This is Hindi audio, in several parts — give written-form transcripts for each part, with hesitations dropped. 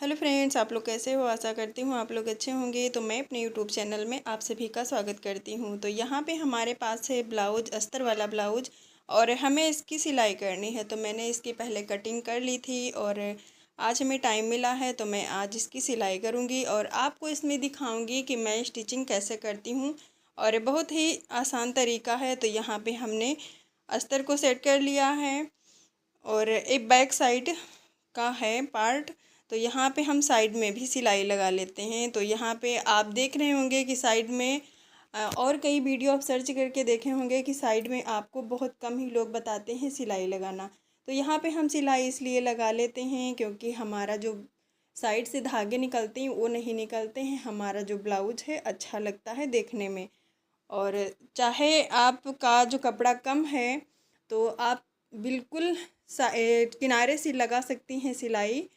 हेलो फ्रेंड्स, आप लोग कैसे हो। आशा करती हूँ आप लोग अच्छे होंगे। तो मैं अपने यूट्यूब चैनल में आप सभी का स्वागत करती हूँ। तो यहाँ पे हमारे पास है ब्लाउज, अस्तर वाला ब्लाउज, और हमें इसकी सिलाई करनी है। तो मैंने इसकी पहले कटिंग कर ली थी और आज हमें टाइम मिला है तो मैं आज इसकी सिलाई करूँगी और आपको इसमें दिखाऊँगी कि मैं स्टिचिंग कैसे करती हूँ। और बहुत ही आसान तरीका है। तो यहाँ पर हमने अस्तर को सेट कर लिया है और एक बैक साइड का है पार्ट। तो यहाँ पे हम साइड में भी सिलाई लगा लेते हैं। तो यहाँ पे आप देख रहे होंगे कि साइड में और कई वीडियो आप सर्च करके देखे होंगे कि साइड में आपको बहुत कम ही लोग बताते हैं सिलाई लगाना। तो यहाँ पे हम सिलाई इसलिए लगा लेते हैं क्योंकि हमारा जो साइड से धागे निकलते हैं वो नहीं निकलते हैं। हमारा जो ब्लाउज है अच्छा लगता है देखने में। और चाहे आपका जो कपड़ा कम है तो आप बिल्कुल किनारे से लगा सकती हैं सिलाई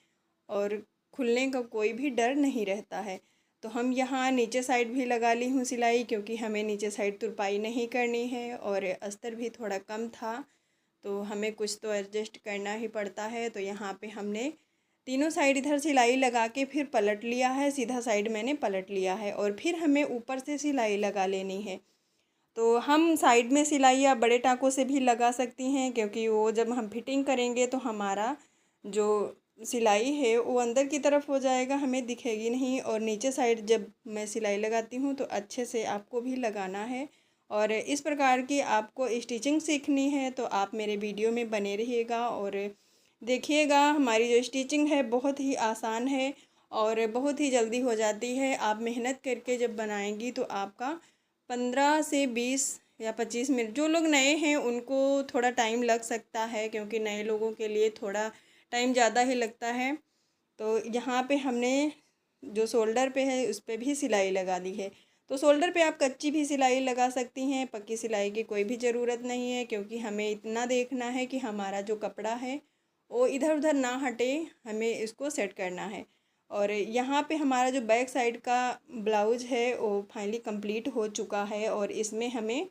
और खुलने का कोई भी डर नहीं रहता है। तो हम यहाँ नीचे साइड भी लगा ली हूँ सिलाई क्योंकि हमें नीचे साइड तुरपाई नहीं करनी है और अस्तर भी थोड़ा कम था तो हमें कुछ तो एडजस्ट करना ही पड़ता है। तो यहाँ पे हमने तीनों साइड इधर सिलाई लगा के फिर पलट लिया है, सीधा साइड मैंने पलट लिया है और फिर हमें ऊपर से सिलाई लगा लेनी है। तो हम साइड में सिलाई या बड़े टाँकों से भी लगा सकती हैं क्योंकि वो जब हम फिटिंग करेंगे तो हमारा जो सिलाई है वो अंदर की तरफ हो जाएगा, हमें दिखेगी नहीं। और नीचे साइड जब मैं सिलाई लगाती हूँ तो अच्छे से आपको भी लगाना है। और इस प्रकार की आपको स्टिचिंग सीखनी है तो आप मेरे वीडियो में बने रहिएगा और देखिएगा। हमारी जो स्टिचिंग है बहुत ही आसान है और बहुत ही जल्दी हो जाती है। आप मेहनत करके जब बनाएंगी तो आपका 15 से 20 या 25 मिनट, जो लोग नए हैं उनको थोड़ा टाइम लग सकता है क्योंकि नए लोगों के लिए थोड़ा टाइम ज़्यादा ही लगता है। तो यहाँ पे हमने जो शोल्डर पे है उस पर भी सिलाई लगा दी है। तो शोल्डर पे आप कच्ची भी सिलाई लगा सकती हैं, पक्की सिलाई की कोई भी ज़रूरत नहीं है क्योंकि हमें इतना देखना है कि हमारा जो कपड़ा है वो इधर उधर ना हटे, हमें इसको सेट करना है। और यहाँ पे हमारा जो बैक साइड का ब्लाउज है वो फाइनली कंप्लीट हो चुका है और इसमें हमें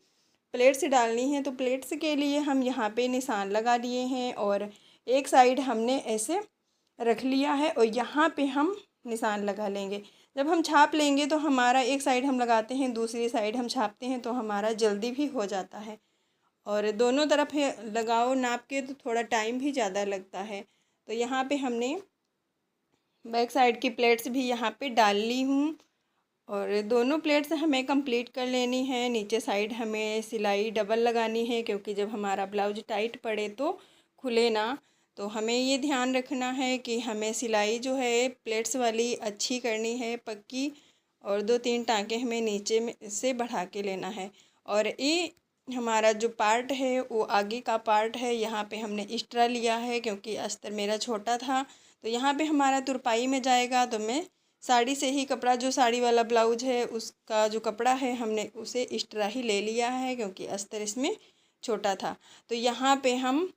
प्लेट्स डालनी है। तो प्लेट्स के लिए हम यहाँ पे निशान लगा लिए हैं और एक साइड हमने ऐसे रख लिया है और यहाँ पे हम निशान लगा लेंगे। जब हम छाप लेंगे तो हमारा एक साइड हम लगाते हैं, दूसरी साइड हम छापते हैं तो हमारा जल्दी भी हो जाता है। और दोनों तरफ लगाओ नाप के तो थोड़ा टाइम भी ज़्यादा लगता है। तो यहाँ पे हमने बैक साइड की प्लेट्स भी यहाँ पे डाल ली हूँ और दोनों प्लेट्स हमें कंप्लीट कर लेनी है। नीचे साइड हमें सिलाई डबल लगानी है क्योंकि जब हमारा ब्लाउज टाइट पड़े तो खुले ना। तो हमें ये ध्यान रखना है कि हमें सिलाई जो है प्लेट्स वाली अच्छी करनी है, पक्की। और 2-3 टाँके हमें नीचे में से बढ़ा के लेना है। और ये हमारा जो पार्ट है वो आगे का पार्ट है, यहाँ पे हमने एक्स्ट्रा लिया है क्योंकि अस्तर मेरा छोटा था। तो यहाँ पे हमारा तुरपाई में जाएगा तो मैं साड़ी से ही कपड़ा, जो साड़ी वाला ब्लाउज है उसका जो कपड़ा है हमने उसे एक्स्ट्रा ही ले लिया है क्योंकि अस्तर इसमें छोटा था। तो यहाँ पे हम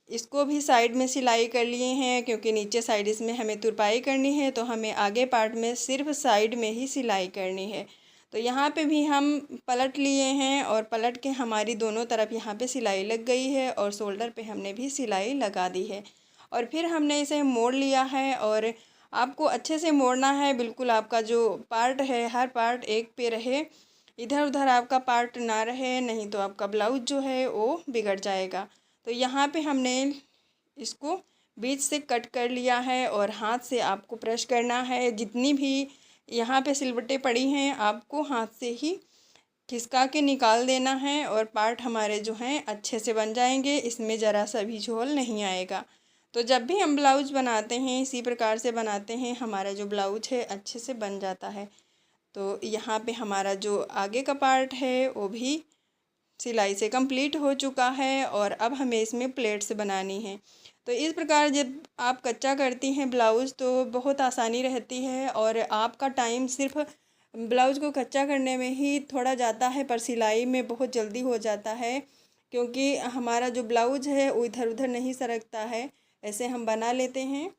इसको भी साइड में सिलाई कर लिए हैं क्योंकि नीचे साइड इसमें हमें तुरपाई करनी है तो हमें आगे पार्ट में सिर्फ साइड में ही सिलाई करनी है। तो यहाँ पे भी हम पलट लिए हैं और पलट के हमारी दोनों तरफ यहाँ पे सिलाई लग गई है और शोल्डर पे हमने भी सिलाई लगा दी है। और फिर हमने इसे मोड़ लिया है और आपको अच्छे से मोड़ना है, बिल्कुल आपका जो पार्ट है हर पार्ट एक पे रहे, इधर उधर आपका पार्ट ना रहे, नहीं तो आपका ब्लाउज जो है वो बिगड़ जाएगा। तो यहाँ पे हमने इसको बीच से कट कर लिया है और हाथ से आपको प्रेस करना है। जितनी भी यहाँ पे सिलवटें पड़ी हैं आपको हाथ से ही खिसका के निकाल देना है और पार्ट हमारे जो हैं अच्छे से बन जाएंगे, इसमें ज़रा सा भी झोल नहीं आएगा। तो जब भी हम ब्लाउज बनाते हैं इसी प्रकार से बनाते हैं, हमारा जो ब्लाउज है अच्छे से बन जाता है। तो यहाँ पे हमारा जो आगे का पार्ट है वो भी सिलाई से कंप्लीट हो चुका है और अब हमें इसमें प्लेट्स बनानी है। तो इस प्रकार जब आप कच्चा करती हैं ब्लाउज़ तो बहुत आसानी रहती है और आपका टाइम सिर्फ ब्लाउज़ को कच्चा करने में ही थोड़ा जाता है पर सिलाई में बहुत जल्दी हो जाता है क्योंकि हमारा जो ब्लाउज़ है वो इधर उधर नहीं सरकता है। ऐसे हम बना लेते हैं।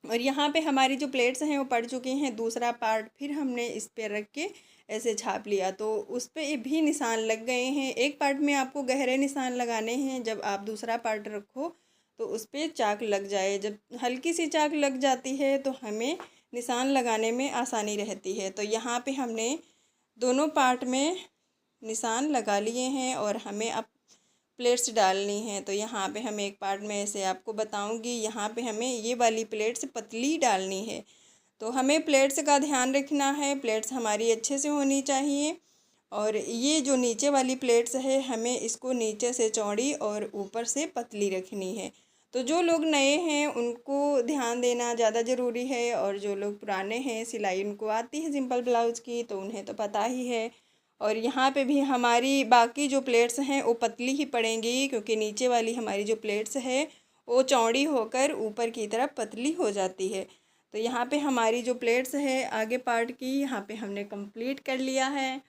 और यहाँ पे हमारी जो प्लेट्स हैं वो पड़ चुकी हैं, दूसरा पार्ट फिर हमने इस पे रख के ऐसे छाप लिया तो उस पे भी निशान लग गए हैं। एक पार्ट में आपको गहरे निशान लगाने हैं, जब आप दूसरा पार्ट रखो तो उस पर चाक लग जाए। जब हल्की सी चाक लग जाती है तो हमें निशान लगाने में आसानी रहती है। तो यहाँ पे हमने दोनों पार्ट में निशान लगा लिए हैं और हमें अब प्लेट्स डालनी है। तो यहाँ पे हम एक पार्ट में ऐसे आपको बताऊंगी, यहाँ पे हमें ये वाली प्लेट्स पतली डालनी है। तो हमें प्लेट्स का ध्यान रखना है, प्लेट्स हमारी अच्छे से होनी चाहिए। और ये जो नीचे वाली प्लेट्स है हमें इसको नीचे से चौड़ी और ऊपर से पतली रखनी है। तो जो लोग नए हैं उनको ध्यान देना ज़्यादा ज़रूरी है, और जो लोग पुराने हैं, सिलाई उनको आती है सिंपल ब्लाउज़ की, तो उन्हें तो पता ही है। और यहाँ पे भी हमारी बाकी जो प्लेट्स हैं वो पतली ही पड़ेंगी, क्योंकि नीचे वाली हमारी जो प्लेट्स है वो चौड़ी होकर ऊपर की तरफ पतली हो जाती है। तो यहाँ पे हमारी जो प्लेट्स है आगे पार्ट की, यहाँ पे हमने कंप्लीट कर लिया है।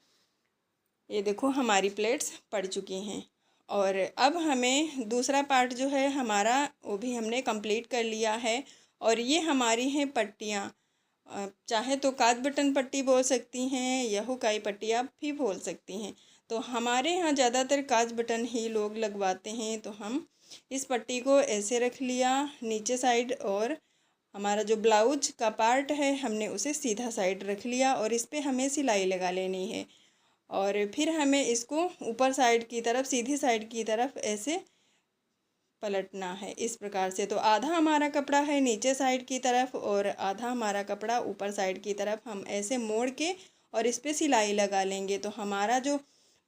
ये देखो हमारी प्लेट्स पड़ चुकी हैं। और अब हमें दूसरा पार्ट जो है हमारा वो भी हमने कंप्लीट कर लिया है। और ये हमारी हैं पट्टियाँ, चाहे तो काज बटन पट्टी बोल सकती हैं या हुकाई पट्टी आप भी बोल सकती हैं। तो हमारे यहाँ ज़्यादातर काज बटन ही लोग लगवाते हैं। तो हम इस पट्टी को ऐसे रख लिया नीचे साइड, और हमारा जो ब्लाउज का पार्ट है हमने उसे सीधा साइड रख लिया, और इस पर हमें सिलाई लगा लेनी है। और फिर हमें इसको ऊपर साइड की तरफ, सीधी साइड की तरफ ऐसे पलटना है इस प्रकार से। तो आधा हमारा कपड़ा है नीचे साइड की तरफ और आधा हमारा कपड़ा ऊपर साइड की तरफ, हम ऐसे मोड़ के और इस पे सिलाई लगा लेंगे। तो हमारा जो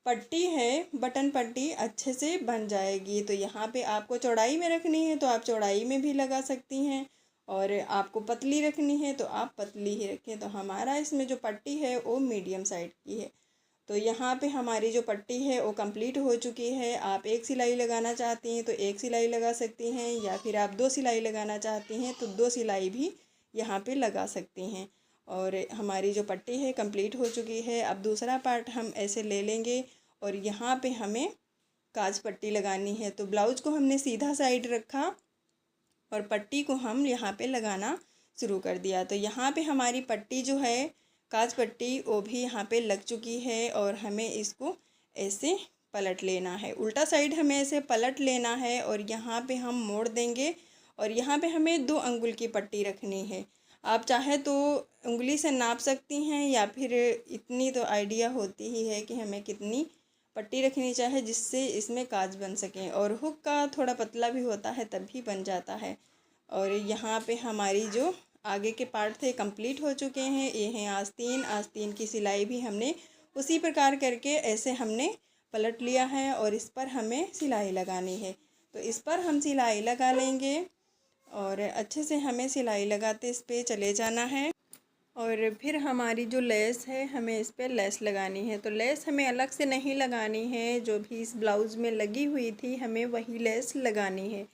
पट्टी है बटन पट्टी अच्छे से बन जाएगी। तो यहाँ पे आपको चौड़ाई में रखनी है तो आप चौड़ाई में भी लगा सकती हैं, और आपको पतली रखनी है तो आप पतली ही रखें। तो हमारा इसमें जो पट्टी है वो मीडियम साइड की है। तो यहाँ पे हमारी जो पट्टी है वो कंप्लीट हो चुकी है। आप एक सिलाई लगाना चाहती हैं तो एक सिलाई लगा सकती हैं, या फिर आप 2 सिलाई लगाना चाहती हैं तो 2 सिलाई भी यहाँ पे लगा सकती हैं। और हमारी जो पट्टी है कंप्लीट हो चुकी है। अब दूसरा पार्ट हम ऐसे ले लेंगे और यहाँ पे हमें काज पट्टी लगानी है। तो ब्लाउज को हमने सीधा साइड रखा और पट्टी को हम यहाँ पे लगाना शुरू कर दिया। तो यहाँ पे हमारी पट्टी जो है काज पट्टी वो भी यहाँ पे लग चुकी है, और हमें इसको ऐसे पलट लेना है, उल्टा साइड हमें ऐसे पलट लेना है और यहाँ पे हम मोड़ देंगे। और यहाँ पे हमें 2 अंगुल की पट्टी रखनी है। आप चाहे तो उंगली से नाप सकती हैं, या फिर इतनी तो आइडिया होती ही है कि हमें कितनी पट्टी रखनी चाहिए जिससे इसमें काज बन सकें। और हुक का थोड़ा पतला भी होता है तब भी बन जाता है। और यहाँ पे हमारी जो आगे के पार्ट थे कंप्लीट हो चुके हैं। ये हैं आस्तीन, आस्तीन की सिलाई भी हमने उसी प्रकार करके ऐसे हमने पलट लिया है और इस पर हमें सिलाई लगानी है। तो इस पर हम सिलाई लगा लेंगे और अच्छे से हमें सिलाई लगाते इस पर चले जाना है। और फिर हमारी जो लेस है हमें इस पर लेस लगानी है। तो लेस हमें अलग से नहीं लगानी है, जो भी इस ब्लाउज़ में लगी हुई थी हमें वही लेस लगानी है।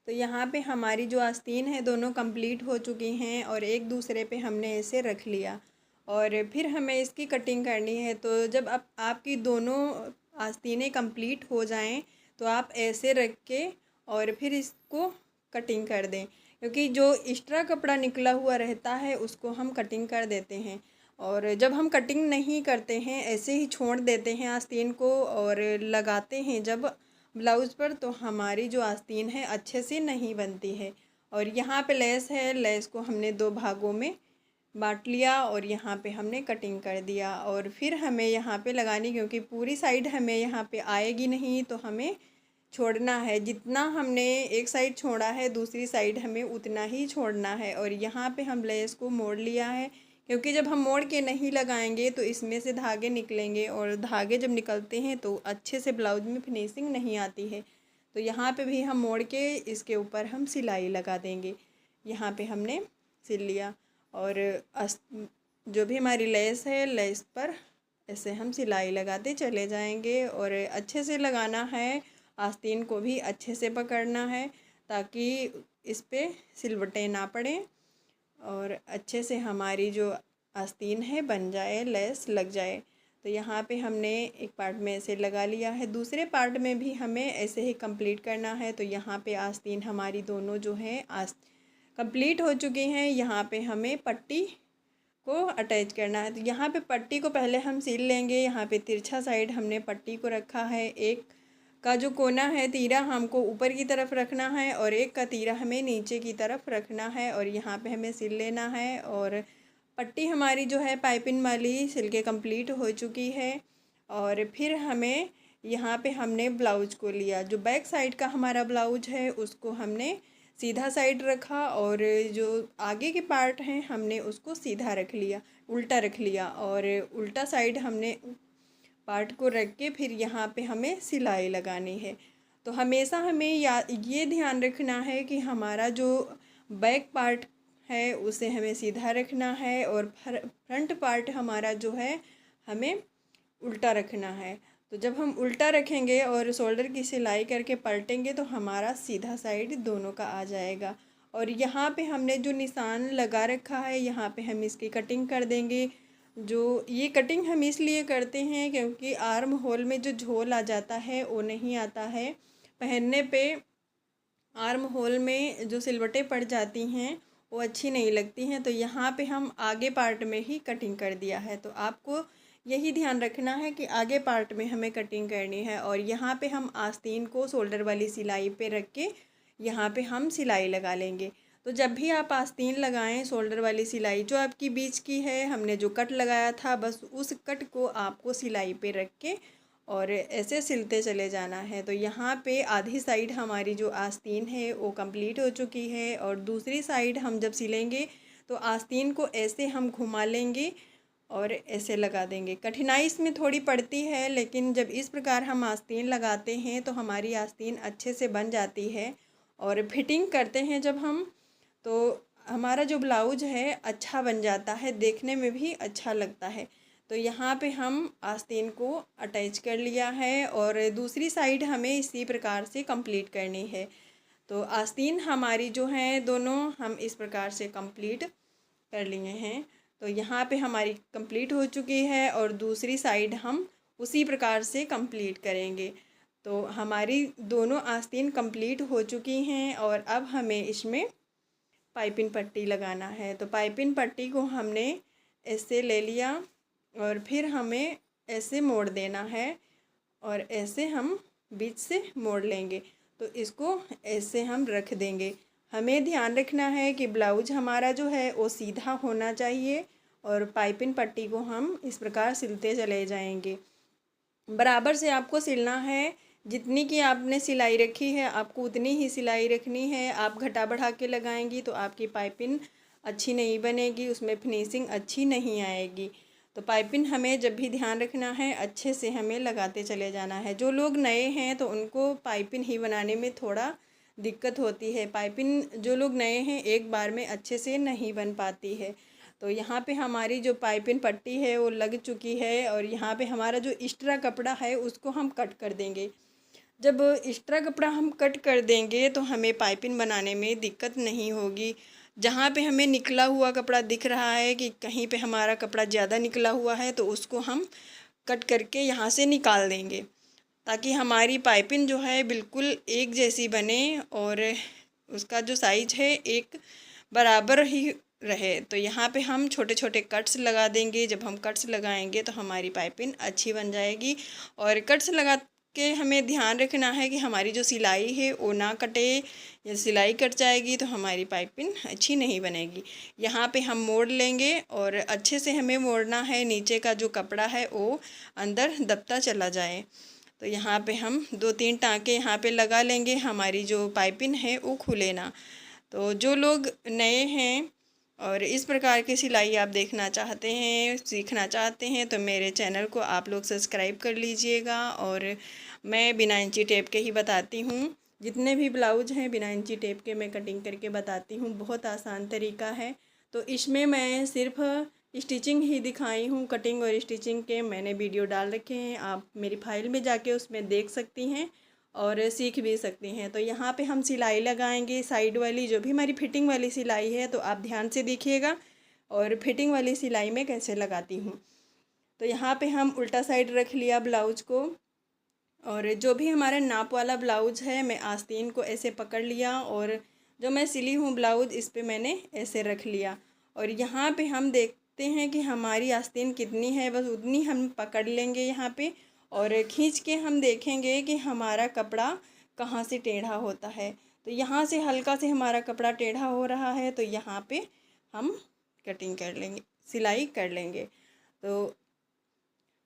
तो यहाँ पे हमारी जो आस्तीन है दोनों कंप्लीट हो चुकी हैं और एक दूसरे पे हमने ऐसे रख लिया, और फिर हमें इसकी कटिंग करनी है। तो जब आपकी दोनों आस्तीनें कंप्लीट हो जाएं तो आप ऐसे रख के और फिर इसको कटिंग कर दें, क्योंकि जो एक्स्ट्रा कपड़ा निकला हुआ रहता है उसको हम कटिंग कर देते हैं। और जब हम कटिंग नहीं करते हैं, ऐसे ही छोड़ देते हैं आस्तीन को और लगाते हैं जब ब्लाउज़ पर, तो हमारी जो आस्तीन है अच्छे से नहीं बनती है। और यहाँ पे लेस है, लेस को हमने 2 भागों में बांट लिया और यहाँ पे हमने कटिंग कर दिया। और फिर हमें यहाँ पे लगानी, क्योंकि पूरी साइड हमें यहाँ पे आएगी नहीं, तो हमें छोड़ना है जितना हमने एक साइड छोड़ा है दूसरी साइड हमें उतना ही छोड़ना है। और यहाँ पे हम लेस को मोड़ लिया है, क्योंकि जब हम मोड़ के नहीं लगाएंगे तो इसमें से धागे निकलेंगे, और धागे जब निकलते हैं तो अच्छे से ब्लाउज में फिनिशिंग नहीं आती है। तो यहाँ पे भी हम मोड़ के इसके ऊपर हम सिलाई लगा देंगे। यहाँ पे हमने सिल लिया, और जो भी हमारी लेस है लेस पर ऐसे हम सिलाई लगाते चले जाएंगे। और अच्छे से लगाना है, आस्तीन को भी अच्छे से पकड़ना है ताकि इस पे सिलवटें ना पड़ें, और अच्छे से हमारी जो आस्तीन है बन जाए, लेस लग जाए। तो यहाँ पे हमने एक पार्ट में ऐसे लगा लिया है, दूसरे पार्ट में भी हमें ऐसे ही कंप्लीट करना है। तो यहाँ पे आस्तीन हमारी दोनों जो है कंप्लीट हो चुकी हैं। यहाँ पे हमें पट्टी को अटैच करना है। तो यहाँ पे पट्टी को पहले हम सिल लेंगे। यहाँ पे तिरछा साइड हमने पट्टी को रखा है, एक का जो कोना है तीरा हमको ऊपर की तरफ रखना है और एक का तीरा हमें नीचे की तरफ रखना है और यहाँ पे हमें सिल लेना है। और पट्टी हमारी जो है पाइपिंग वाली सिल के कंप्लीट हो चुकी है। और फिर हमें यहाँ पे हमने ब्लाउज को लिया, जो बैक साइड का हमारा ब्लाउज है उसको हमने सीधा साइड रखा और जो आगे के पार्ट हैं हमने उसको सीधा रख लिया, उल्टा रख लिया। और उल्टा साइड हमने पार्ट को रख के फिर यहाँ पे हमें सिलाई लगानी है। तो हमेशा हमें ये ध्यान रखना है कि हमारा जो बैक पार्ट है उसे हमें सीधा रखना है और फ्रंट पार्ट हमारा जो है हमें उल्टा रखना है। तो जब हम उल्टा रखेंगे और शोल्डर की सिलाई करके पलटेंगे तो हमारा सीधा साइड दोनों का आ जाएगा। और यहाँ पे हमने जो निशान लगा रखा है यहाँ पे हम इसकी कटिंग कर देंगे। जो ये कटिंग हम इसलिए करते हैं क्योंकि आर्म होल में जो झोल आ जाता है वो नहीं आता है पहनने पे। आर्म होल में जो सिलवटें पड़ जाती हैं वो अच्छी नहीं लगती हैं। तो यहाँ पे हम आगे पार्ट में ही कटिंग कर दिया है। तो आपको यही ध्यान रखना है कि आगे पार्ट में हमें कटिंग करनी है। और यहाँ पे हम आस्तीन को शोल्डर वाली सिलाई पे रख के यहाँ पे हम सिलाई लगा लेंगे। तो जब भी आप आस्तीन लगाएं शोल्डर वाली सिलाई जो आपकी बीच की है, हमने जो कट लगाया था बस उस कट को आपको सिलाई पे रख के और ऐसे सिलते चले जाना है। तो यहाँ पे आधी साइड हमारी जो आस्तीन है वो कंप्लीट हो चुकी है और दूसरी साइड हम जब सिलेंगे तो आस्तीन को ऐसे हम घुमा लेंगे और ऐसे लगा देंगे। कठिनाई इसमें थोड़ी पड़ती है लेकिन जब इस प्रकार हम आस्तीन लगाते हैं तो हमारी आस्तीन अच्छे से बन जाती है। और फिटिंग करते हैं जब हम तो हमारा जो ब्लाउज है अच्छा बन जाता है, देखने में भी अच्छा लगता है। तो यहाँ पे हम आस्तीन को अटैच कर लिया है और दूसरी साइड हमें इसी प्रकार से कंप्लीट करनी है। तो आस्तीन हमारी जो है दोनों हम इस प्रकार से कंप्लीट कर लिए हैं। तो यहाँ पे हमारी कंप्लीट हो चुकी है और दूसरी साइड हम उसी प्रकार से कंप्लीट करेंगे। तो हमारी दोनों आस्तीन कंप्लीट हो चुकी हैं और अब हमें इसमें पाइपिंग पट्टी लगाना है। तो पाइपिंग पट्टी को हमने ऐसे ले लिया और फिर हमें ऐसे मोड़ देना है और ऐसे हम बीच से मोड़ लेंगे। तो इसको ऐसे हम रख देंगे। हमें ध्यान रखना है कि ब्लाउज हमारा जो है वो सीधा होना चाहिए और पाइपिंग पट्टी को हम इस प्रकार सिलते चले जाएंगे। बराबर से आपको सिलना है, जितनी की आपने सिलाई रखी है आपको उतनी ही सिलाई रखनी है। आप घटा बढ़ा के लगाएंगी तो आपकी पाइपिंग अच्छी नहीं बनेगी, उसमें फिनिशिंग अच्छी नहीं आएगी। तो पाइपिंग हमें जब भी ध्यान रखना है अच्छे से हमें लगाते चले जाना है। जो लोग नए हैं तो उनको पाइपिंग ही बनाने में थोड़ा दिक्कत होती है। पाइपिंग जो लोग नए हैं एक बार में अच्छे से नहीं बन पाती है। तो यहाँ पे हमारी जो पाइपिंग पट्टी है वो लग चुकी है और यहाँ पे हमारा जो एक्स्ट्रा कपड़ा है उसको हम कट कर देंगे। जब एक्स्ट्रा कपड़ा हम कट कर देंगे तो हमें पाइपिंग बनाने में दिक्कत नहीं होगी। जहाँ पे हमें निकला हुआ कपड़ा दिख रहा है कि कहीं पे हमारा कपड़ा ज़्यादा निकला हुआ है तो उसको हम कट करके यहाँ से निकाल देंगे ताकि हमारी पाइपिंग जो है बिल्कुल एक जैसी बने और उसका जो साइज है एक बराबर ही रहे। तो यहाँ पे हम छोटे छोटे कट्स लगा देंगे। जब हम कट्स लगाएंगे तो हमारी पाइपिंग अच्छी बन जाएगी। और कट्स लगा के हमें ध्यान रखना है कि हमारी जो सिलाई है वो ना कटे, या सिलाई कट जाएगी तो हमारी पाइपिंग अच्छी नहीं बनेगी। यहाँ पे हम मोड़ लेंगे और अच्छे से हमें मोड़ना है, नीचे का जो कपड़ा है वो अंदर दबता चला जाए। तो यहाँ पे हम 2-3 टाँके यहाँ पे लगा लेंगे, हमारी जो पाइपिंग है वो खुले ना। तो जो लोग नए हैं और इस प्रकार की सिलाई आप देखना चाहते हैं, सीखना चाहते हैं तो मेरे चैनल को आप लोग सब्सक्राइब कर लीजिएगा। और मैं बिना इंची टेप के ही बताती हूँ, जितने भी ब्लाउज हैं बिना इंची टेप के मैं कटिंग करके बताती हूँ। बहुत आसान तरीका है। तो इसमें मैं सिर्फ स्टिचिंग ही दिखाई हूँ, कटिंग और स्टिचिंग के मैंने वीडियो डाल रखे हैं, आप मेरी फाइल में जाके उसमें देख सकती हैं और सीख भी सकती हैं। तो यहाँ पे हम सिलाई लगाएंगे साइड वाली, जो भी हमारी फिटिंग वाली सिलाई है तो आप ध्यान से देखिएगा और फिटिंग वाली सिलाई में कैसे लगाती हूँ। तो यहाँ पे हम उल्टा साइड रख लिया ब्लाउज को और जो भी हमारा नाप वाला ब्लाउज है मैं आस्तीन को ऐसे पकड़ लिया और जो मैं सिली हूँ ब्लाउज इस पर मैंने ऐसे रख लिया। और यहाँ पे हम देखते हैं कि हमारी आस्तीन कितनी है, बस उतनी हम पकड़ लेंगे यहाँ पे और खींच के हम देखेंगे कि हमारा कपड़ा कहाँ से टेढ़ा होता है। तो यहाँ से हल्का से हमारा कपड़ा टेढ़ा हो रहा है तो यहाँ पे हम कटिंग कर लेंगे, सिलाई कर लेंगे। तो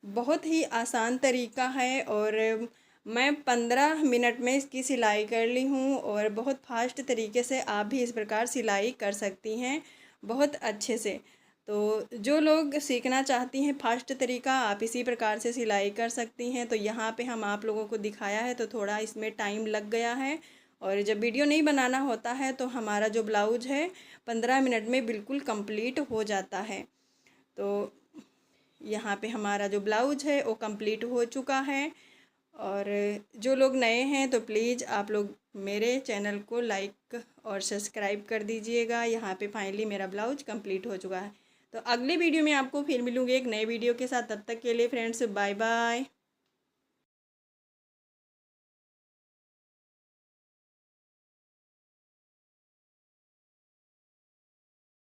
बहुत ही आसान तरीका है और मैं 15 मिनट में इसकी सिलाई कर ली हूँ और बहुत फास्ट तरीके से आप भी इस प्रकार सिलाई कर सकती हैं बहुत अच्छे से। तो जो लोग सीखना चाहती हैं फास्ट तरीका, आप इसी प्रकार से सिलाई कर सकती हैं। तो यहाँ पे हम आप लोगों को दिखाया है तो थोड़ा इसमें टाइम लग गया है, और जब वीडियो नहीं बनाना होता है तो हमारा जो ब्लाउज है 15 मिनट में बिल्कुल कंप्लीट हो जाता है। तो यहाँ पे हमारा जो ब्लाउज है वो कंप्लीट हो चुका है। और जो लोग नए हैं तो प्लीज़ आप लोग मेरे चैनल को लाइक और सब्सक्राइब कर दीजिएगा। यहाँ पे फाइनली मेरा ब्लाउज कंप्लीट हो चुका है। तो अगले वीडियो में आपको फिर मिलूँगी एक नए वीडियो के साथ। तब तक के लिए फ्रेंड्स बाय बाय।